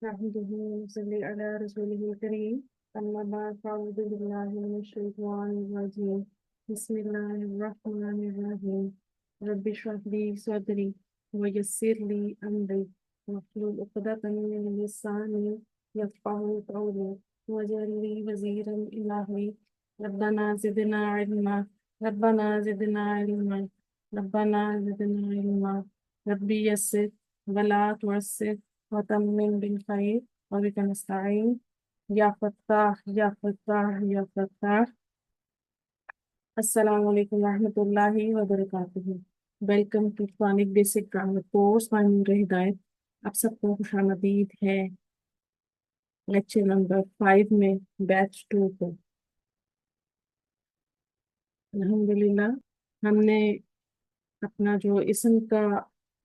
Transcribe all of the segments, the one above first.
نحمده ونصلي على رسوله الكريم أما بعد فأعوذ بالله من الشيطان الرجيم بسم الله الرحمن الرحيم رب اشرح لي صدري ويسر لي أمري واحلل عقدة من لساني يفقهوا قولي واجعل لي وزيرا من أهلي ربنا زدنا علما ربنا زدنا علما ربنا زدنا علما ربي يسر ولا تعسر وتمم بالخير وبك نستعين يا فتاح يا فتاح يا فتاح السلام علیکم ورحمۃ اللہ وبرکاتہ. Welcome to Quranic basic grammar course by Noor Hidayat. آپ سب کو خوش آمدید ہے لیکچر نمبر 5 میں بیچ 2 کو. الحمدللہ ہم نے اپنا جو اسم کا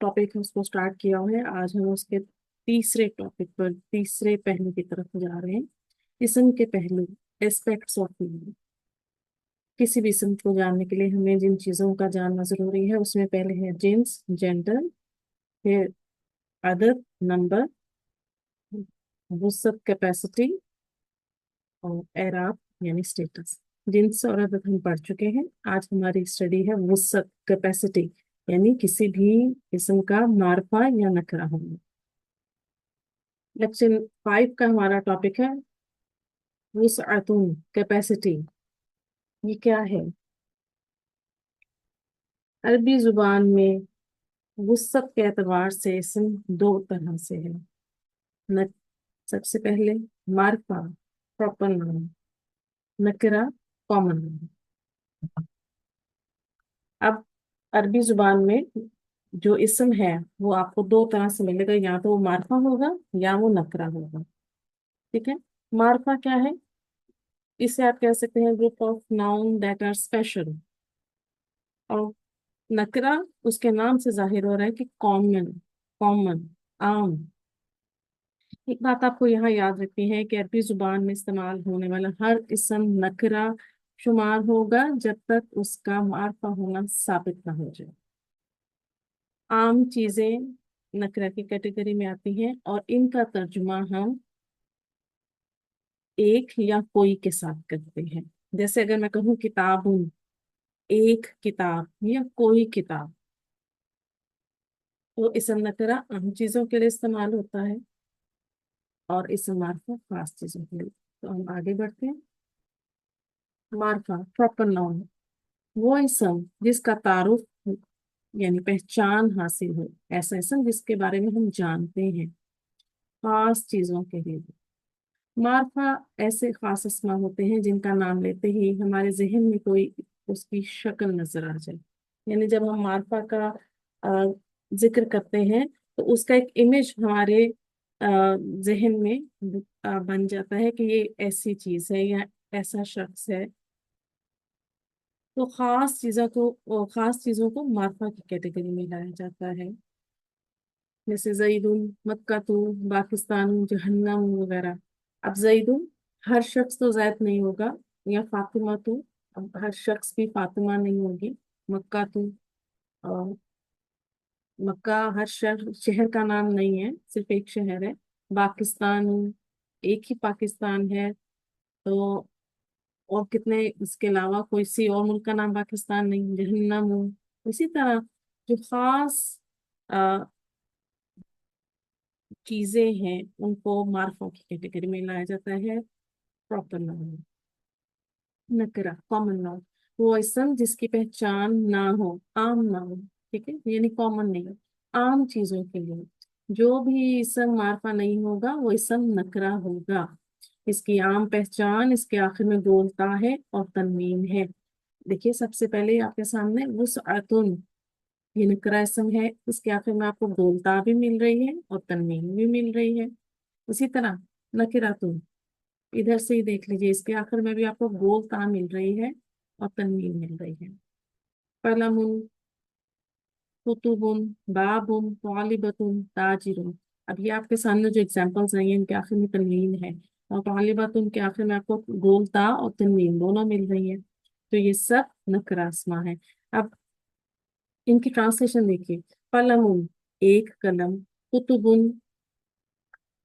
ٹاپک ہے اس کو سٹارٹ کیا ہے. آج ہم اس کے تیسرے ٹاپک پر تیسرے پہلو کی طرف جا رہے ہیں. اسم کے پہلو ایسپیکٹس آف نیم. کسی بھی اسم کو جاننے کے لیے ہمیں جن چیزوں کا جاننا ضروری ہے اس میں پہلے ہے جنس جینڈر، پھر عدد نمبر، وسعت کیپیسٹی اور اعراب یعنی اسٹیٹس. جنس اور عدد ہم پڑھ چکے ہیں. آج ہماری اسٹڈی ہے وسعت کیپیسٹی یعنی کسی بھی اسم کا معرفہ یا نکرہ ہونا. لیکچر 5 کا ہمارا ٹاپک ہے وسعت کیپیسٹی. یہ کیا ہے؟ عربی زبان میں وسعت کے اعتبار سے اسم 2 طرح سے ہے. سب سے پہلے معرفہ پراپر نام، نکرہ کامن نام. اب عربی زبان میں جو اسم ہے وہ آپ کو 2 طرح سے ملے گا، یا تو وہ معرفہ ہوگا یا وہ نکرہ ہوگا. ٹھیک ہے. معرفہ کیا ہے؟ اسے آپ کہہ سکتے ہیں group of noun that are special. اور نکرہ اس کے نام سے ظاہر ہو رہا ہے کہ کامن عام. ایک بات آپ کو یہاں یاد رکھنی ہے کہ عربی زبان میں استعمال ہونے والا ہر اسم نکرہ شمار ہوگا جب تک اس کا معرفہ ہونا ثابت نہ ہو جائے. عام چیزیں نکرہ کی کیٹیگری میں آتی ہیں اور ان کا ترجمہ ہم ایک یا کوئی کے ساتھ کرتے ہیں. جیسے اگر میں کہوں کتاب، ایک کتاب یا کوئی کتاب، تو اسم نکرہ عام چیزوں کے لیے استعمال ہوتا ہے اور اسم معرفہ خاص چیزوں کے لیے. تو ہم آگے بڑھتے ہیں. معرفہ پراپر ناؤن وہ اسم جس کا تعارف یعنی پہچان حاصل ہو، ایسا اسم جس کے بارے میں ہم جانتے ہیں خاص چیزوں کے لیے. معرفہ ایسے خاص اسما ہوتے ہیں جن کا نام لیتے ہی ہمارے ذہن میں کوئی اس کی شکل نظر آ جائے. یعنی جب ہم معرفہ کا ذکر کرتے ہیں تو اس کا ایک امیج ہمارے ذہن میں بن جاتا ہے کہ یہ ایسی چیز ہے یا ایسا شخص ہے. تو خاص چیزوں کو معرفہ کی کیٹیگری میں لایا جاتا ہے. جیسے زید، مکہ تو، پاکستان، جہنم وغیرہ. اب زید ہر شخص تو زید نہیں ہوگا، یا فاطمہ تو اب ہر شخص بھی فاطمہ نہیں ہوگی. مکہ تو مکہ ہر شہر کا نام نہیں ہے، صرف ایک شہر ہے. پاکستان ایک ہی پاکستان ہے. تو اور کتنے اس کے علاوہ کوئی سی اور ملک کا نام پاکستان نہیں. جہنم اسی طرح جو خاص چیزیں ہیں ان کو معرفوں کی کیٹیگری میں لایا جاتا ہے. Proper noun. نکرہ کامن ناؤن وہ اسم جس کی پہچان نہ ہو، عام نہ ہو. ٹھیک ہے، یعنی کامن نہیں، عام چیزوں کے لیے جو بھی اسم معرفہ نہیں ہوگا وہ اسم نکرہ ہوگا. اس کی عام پہچان اس کے آخر میں گولتا ہے اور تنوین ہے. دیکھیے سب سے پہلے آپ کے سامنے وسعتن یہ نکرہ اسم ہے، اس کے آخر میں آپ کو گولتا بھی مل رہی ہے اور تنوین بھی مل رہی ہے. اسی طرح نکراتن ادھر سے ہی دیکھ لیجیے، اس کے آخر میں بھی آپ کو گولتا مل رہی ہے اور تنوین مل رہی ہے. قلم، کتب، باب، طالبۃ، تاجر. اب یہ آپ کے سامنے جو ایگزامپلس ہیں ان کے آخر میں تنوین ہے، اور طالبۃ کے آخر میں آپ کو گولتا اور تنوین دونوں مل رہی ہے. تو یہ سب نکرہ اسما ہے. اب ان کی ٹرانسلیشن دیکھیے. قلم ایک قلم، کتب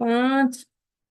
5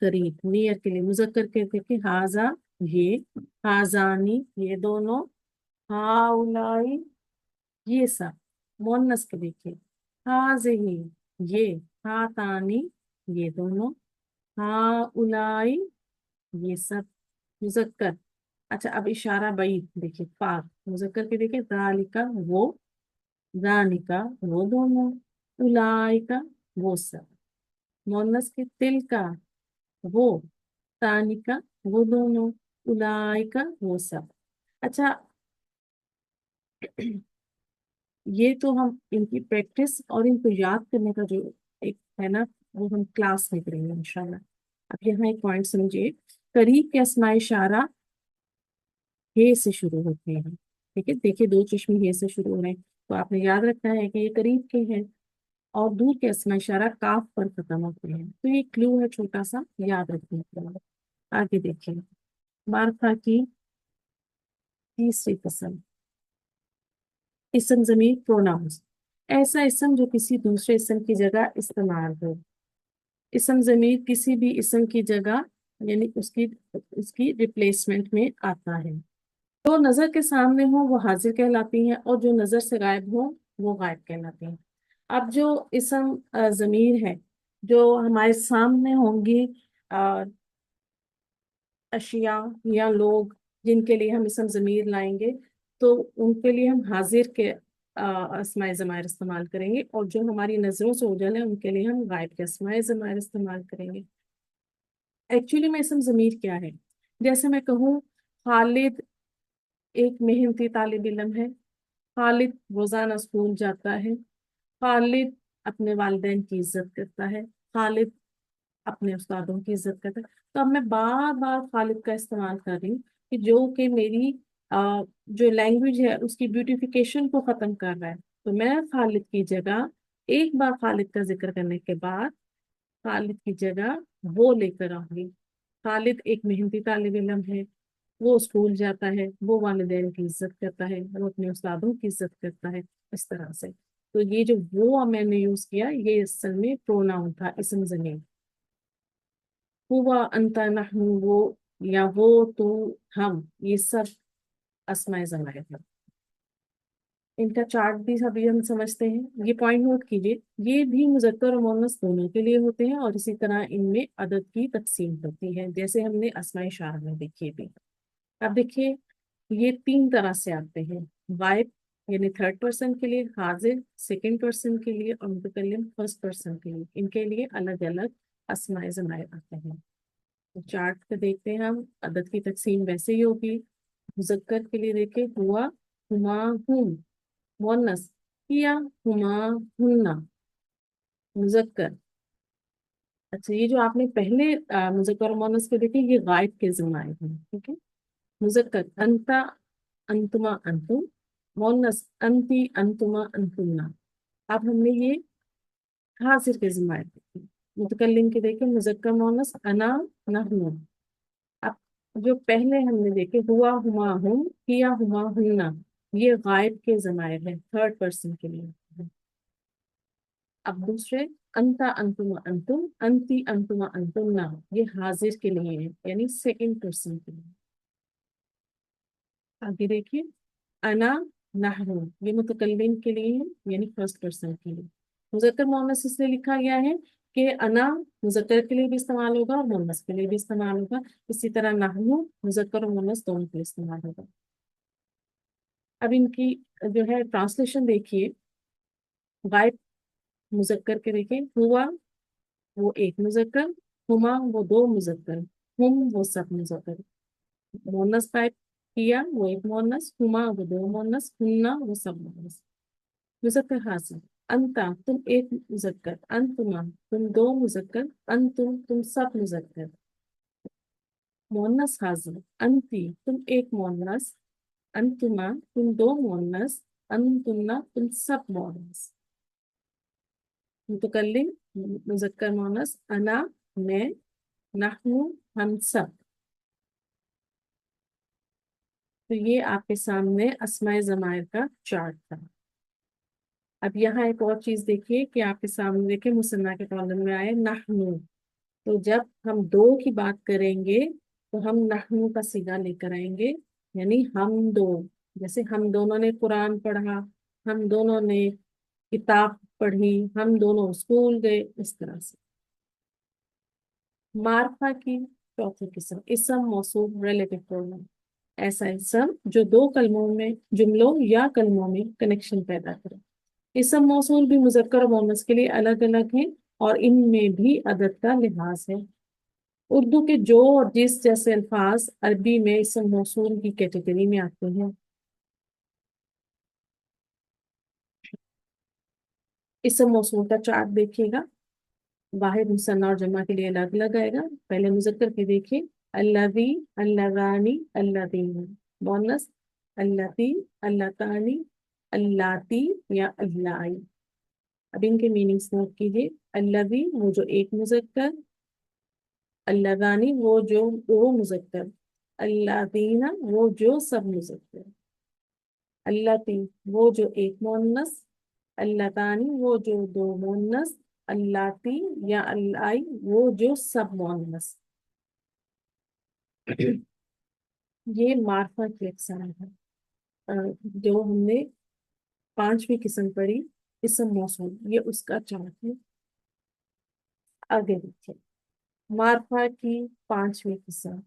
قریب نیئر کے لیے مذکر کے دیکھیں ہاضا یہ، ہاضانی یہ دونوں، ہاؤلائی یہ سب، مونس کے دیکھیے ہاذہی یہ، ہاتانی یہ دونوں، ہاؤلائی یہ سب مذکر۔ اچھا اب اشارہ بعید دیکھیے پاک مذکر کے دیکھیے ذالکا وہ، ذالکا وہ دونوں، اولائکا وہ سب، مونس کے تل کا وہ، تانکا وہ دونوں، اولائکا وہ سب۔ اچھا یہ تو ہم ان کی پریکٹس اور ان کو یاد کرنے کا جو ایک ہے نا وہ ہم کلاس میں کریں گے انشاءاللہ۔ اب یہاں ایک پوائنٹ سمجھیے، قریب کے اسماء اشارہ ہے سے شروع ہوتے ہیں، ٹھیک ہے، دیکھیے دو چشمے ہے سے شروع ہو رہے ہیں تو آپ نے یاد رکھنا ہے کہ یہ قریب کے ہیں، اور دور کے اسماء اشارہ کاف پر ختم ہوتے ہیں، تو یہ کلو ہے چھوٹا سا یاد رکھنے کے لیے۔ آگے دیکھیں معرفہ کی تیسری قسم، اسم ضمیر پروناؤنس، ایسا اسم جو کسی دوسرے اسم کی جگہ استعمال ہو۔ اسم ضمیر کسی بھی اسم کی جگہ یعنی اس کی ریپلیسمنٹ میں آتا ہے، جو نظر کے سامنے ہو وہ حاضر کہلاتی ہیں، اور جو نظر سے غائب ہو وہ غائب کہلاتی ہیں۔ اب جو اسم ضمیر ہے جو ہمارے سامنے ہوں گی اشیاء یا لوگ جن کے لیے ہم اسم ضمیر لائیں گے، تو ان کے لیے ہم حاضر کے اسماء ضمائر استعمال کریں گے، اور جو ہماری نظروں سے اوجھل ہے ان کے لیے ہم غائب کے اسماء ضمائر استعمال کریں گے۔ ایکچولی میں اسم ضمیر کیا ہے؟ جیسے میں کہوں خالد ایک محنتی طالب علم ہے، خالد روزانہ اسکول جاتا ہے، خالد اپنے والدین کی عزت کرتا ہے، خالد اپنے استادوں کی عزت کرتا ہے۔ تو اب میں بار بار خالد کا استعمال کر رہی ہوں کہ جو کہ میری جو لینگویج ہے اس کی بیوٹیفیکیشن کو ختم کر رہا ہے، تو میں خالد کی جگہ ایک بار خالد کا ذکر کرنے کے بعد خالد کی جگہ وہ لے کر آؤں گی۔ خالد ایک محنتی طالب علم ہے، وہ اسکول جاتا ہے، وہ والدین کی عزت کرتا ہے، وہ اپنے استادوں کی عزت کرتا ہے، اس طرح سے۔ تو یہ جو وہ میں نے یوز کیا یہ اصل میں پروناؤن تھا، اسم ضمیر۔ ہوا انت نحن وہ، یا وہ تو ہم، یہ سب اسماء ضمائر ہیں۔ ان کا چارٹ بھی ابھی ہم سمجھتے ہیں، یہ پوائنٹ نوٹ کیجیے، یہ بھی مذکر اور مؤنث دونوں کے لیے ہوتے ہیں، اور اسی طرح ان میں عدد کی تقسیم ہوتی ہے جیسے ہم نے اسماء اشارہ میں دیکھیے بھی۔ اب دیکھیے یہ تین طرح سے آتے ہیں، غائب یعنی تھرڈ پرسن کے لیے، حاضر سیکنڈ پرسن کے لیے، اور متکلم فرسٹ پرسن کے لیے، ان کے لیے الگ الگ اسماء ضمائر آتے ہیں۔ تو چارٹ پہ دیکھتے ہیں ہم، عدد کی تقسیم ویسے ہی ہوگی، مذکر کے لیے دیکھیں ہوا، ہما، ہم، مؤنث کیا، ہما، ہننا، مذکر۔ اچھا یہ جو آپ نے پہلے مذکر اور مؤنث کے دیکھے یہ غائب کے ضمائر ہیں، ٹھیک ہے۔ مذکر انتا، انتما، انتم، مؤنث انتی، انتما، انتمنا۔ اب ہم نے یہ حاضر کے ضمائر دیکھے، متکلم کے دیکھے مذکر مؤنث انا، نحن۔ اب جو پہلے ہم نے دیکھے ہوا، ہما، ہم، کیا، ہما، ہننا، یہ غائب کے ضمائر ہیں تھرڈ پرسن کے لیے۔ اب دوسرے انتا، انتما، انتم، انتی، انتما، انتمنا، یہ حاضر کے لیے ہے یعنی سیکنڈ پرسن کے لیے۔ آگے دیکھیے انا، نحن، یہ متکلم کے لیے ہے یعنی فرسٹ پرسن کے لیے۔ مذکر مؤنث اس لیے لکھا گیا ہے کہ انا مذکر کے لیے بھی استعمال ہوگا اور مؤنث کے لیے بھی استعمال ہوگا، اسی طرح نحن مذکر اور مؤنث دونوں کے لیے استعمال ہوگا۔ اب ان کی جو ہے ٹرانسلیشن دیکھیے، غائب مذکر کے دیکھیں ہوا وہ ایک مذکر، ہما وہ دو مذکر، ہم وہ سب مذکر، مؤنث ٹائپ کیا وہ ایک مؤنث، ہما وہ دو مؤنث، ہننا وہ سب مؤنث۔ مذکر حاضر انتا تم ایک مذکر، انتما تم دو مذکر، انتم تم سب مذکر۔ مؤنث حاضر انتی تم ایک مؤنث، انتما تم دو مؤنث، انتمنا تم سب مؤنث۔ متکلم مذکر مؤنث انا میں، نحن ہم سب۔ تو یہ آپ کے سامنے اسماء ضمائر کا چارٹ تھا۔ اب یہاں ایک اور چیز دیکھیے کہ آپ کے سامنے دیکھیں مثنیٰ کے کالم میں آئے نحن، تو جب ہم دو کی بات کریں گے تو ہم نحنو کا صیغہ لے کر آئیں گے، یعنی ہم دو، جیسے ہم دونوں نے قرآن پڑھا، ہم دونوں نے کتاب پڑھی، ہم دونوں اسکول گئے، اس طرح سے۔ معرفہ کی چوتھی قسم اسم موصول ریلیٹو پروناؤن، ایسا اسم جو دو کلموں میں، جملوں یا کلموں میں کنیکشن پیدا کرے۔ اسم موصول بھی مذکر و مؤنث کے لیے الگ الگ ہیں اور ان میں بھی عدد کا لحاظ ہے۔ اردو کے جو اور جس جیسے الفاظ عربی میں اسم موصول کی کیٹیگری میں آتے ہیں۔ اسم موصول کا چارٹ دیکھیے گا، واحد، مثنیٰ اور جمع کے لیے الگ الگ آئے گا۔ پہلے مذکر کے دیکھیے، اللذی، اللذانی، اللذین۔ مؤنث، اللتی، اللتانی، اللاتی یا اللائی۔ اب ان کے میننگس نوٹ کیجیے۔ اللذی وہ جو ایک مذکر، اللذانی وہ جو دو مذکر، اللذین وہ جو سب مذکر، اللتی وہ جو ایک مؤنث، اللتانی وہ جو دو مؤنث، اللاتی یا اللائی وہ جو سب مؤنث۔ یہ معرفہ کی اقسام ہے، جو ہم نے پانچویں قسم پڑھی اسم موصول، یہ اس کا چارٹ ہے۔ آگے دیکھیے، معرفہ کی پانچویں قسم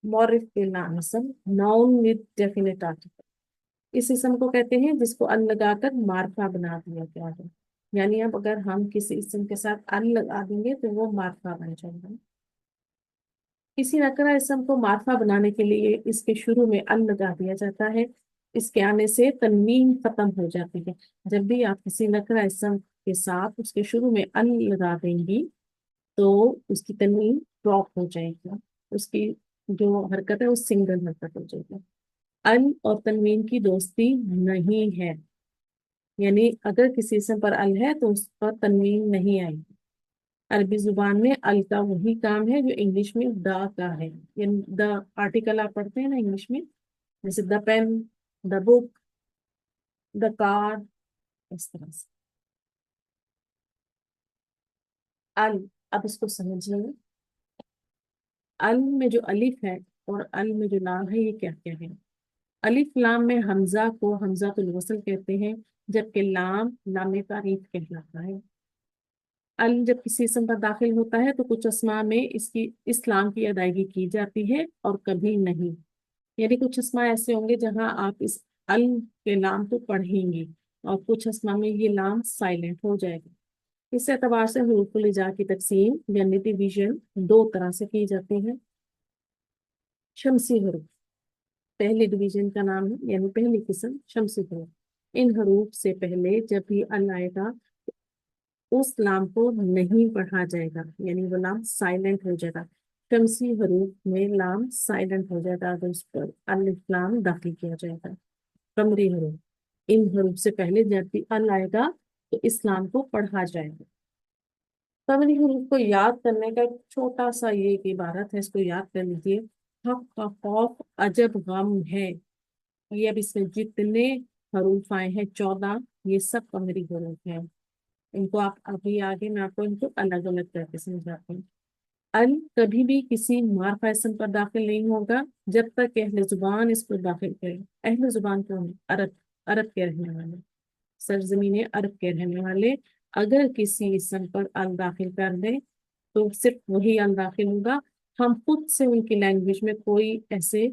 معرف بالنام اسم، ناؤن ود ڈیفینٹ آرٹیکل۔ اس اسم کو کہتے ہیں جس کو ال لگا کر معرفہ بنا دیا گیا ہے، یعنی اب اگر ہم کسی اسم کے ساتھ ال لگا دیں گے تو وہ معرفہ بن جائے گا۔ کسی نکرہ اسم کو معرفہ بنانے کے لیے اس کے شروع میں ال لگا دیا جاتا ہے، اس کے آنے سے تنوین ختم ہو جاتی ہے۔ جب بھی آپ کسی نکرہ اسم کے ساتھ اس کے شروع میں ال لگا دیں گی تو اس کی تنوین ڈراپ ہو جائے گی، اس کی جو حرکت ہے وہ سنگل حرکت ہو جائے گی۔ ال اور تنوین کی دوستی نہیں ہے، یعنی اگر کسی اسم پر ال ہے تو اس پر تنوین نہیں آئے گی۔ عربی زبان میں ال کا وہی کام ہے جو انگلش میں دا کا ہے، یعنی دا آرٹیکل آپ پڑھتے ہیں نا انگلش میں، جیسے دا پین، دا بک، دا کار، اس طرح سے۔ ال، اب اس کو سمجھ لیں، ال میں جو الف ہے اور ال میں جو لام ہے یہ کیا کیا ہے؟ الف لام میں حمزہ کو حمزہ الوصل کہتے ہیں، جبکہ لام لام تعریف کہلاتا ہے۔ ال جب کسی اسم پر داخل ہوتا ہے تو کچھ اسماء میں اس لام کی ادائیگی کی جاتی ہے اور کبھی نہیں، یعنی کچھ اسماء ایسے ہوں گے جہاں آپ اس ال کے لام کو پڑھیں گے اور کچھ اسماء میں یہ لام سائلنٹ ہو جائے گا۔ اس اعتبار سے حروف الہجا کی تقسیم یعنی ڈویژن دو طرح سے کی جاتی ہے۔ شمسی حروف پہلی ڈویژن کا نام ہے، یعنی پہلی قسم شمسی حروف۔ ان حروف سے پہلے جب بھی ال آئے گا اس لام کو نہیں پڑھا جائے گا، یعنی وہ لام سائلنٹ ہو جائے گا۔ شمسی حروف میں لام سائلنٹ ہو جائے گا اگر اس پر الف لام داخل کیا جائے گا۔ قمری حروف، ان حروف سے پہلے جب بھی ال آئے گا تو اس لام کو پڑھا جائے گا۔ قمری حروف کو یاد کرنے کا ایک چھوٹا سا یہ ایک عبارت ہے، اس کو یاد کر لیجیے۔ حق کا خوف عجب غم ہے، یہ اب اس میں جتنے حروف آئے ہیں 14، یہ سب قمری حروف ہیں۔ ان کو آپ ابھی آگے میں آپ کو ان کو الگ الگ کر کے سمجھاتے ہیں۔ ال کبھی بھی کسی معرفہ اسم پر داخل نہیں ہوگا جب تک کہ اہل زبان اس کو داخل کرے۔ اہل زبان کون ہے؟ عرب، عرب کے رہنے والے، سرزمین عرب کے رہنے والے اگر کسی اسم پر ال داخل کر دیں تو صرف وہی ال داخل ہوگا، ہم خود سے ان کی لینگویج میں کوئی ایسے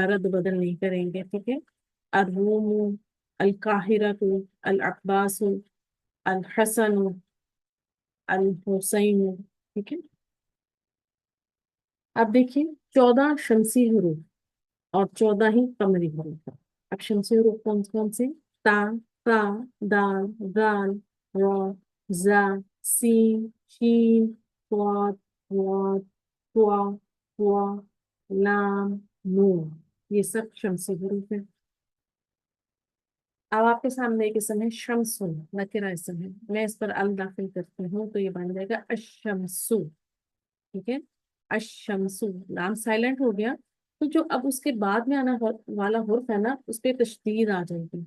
رد بدل نہیں کریں گے، ٹھیک ہے؟ الروم، القاہرۃ، العباس، الحسن، الحسین، ٹھیک ہے؟ اب دیکھیے 14 شمسی حروف اور 14 ہی قمری حروف ہیں۔ اب شمسی حروف کون کون سے؟ تا، تا، دال، دال، را، زا، سین، شین، صاد، واد، طا، طوا، لام، نون، یہ سب شمسی حروف ہیں۔ اب آپ کے سامنے ایک اسم ہے شمس، نکرہ اسم ہے، میں اس پر ال داخل کرتی ہوں تو یہ بن جائے گا الشمسو، ٹھیک ہے؟ الشمسو، لام سائلنٹ ہو گیا تو جو اب اس کے بعد میں آنا والا حرف ہے نا اس پہ تشدید آ جائے گی۔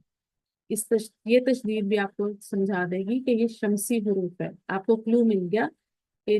یہ تشدید بھی آپ کو سمجھا دے گی کہ یہ شمسی حروف ہے، آپ کو کلو مل گیا کہ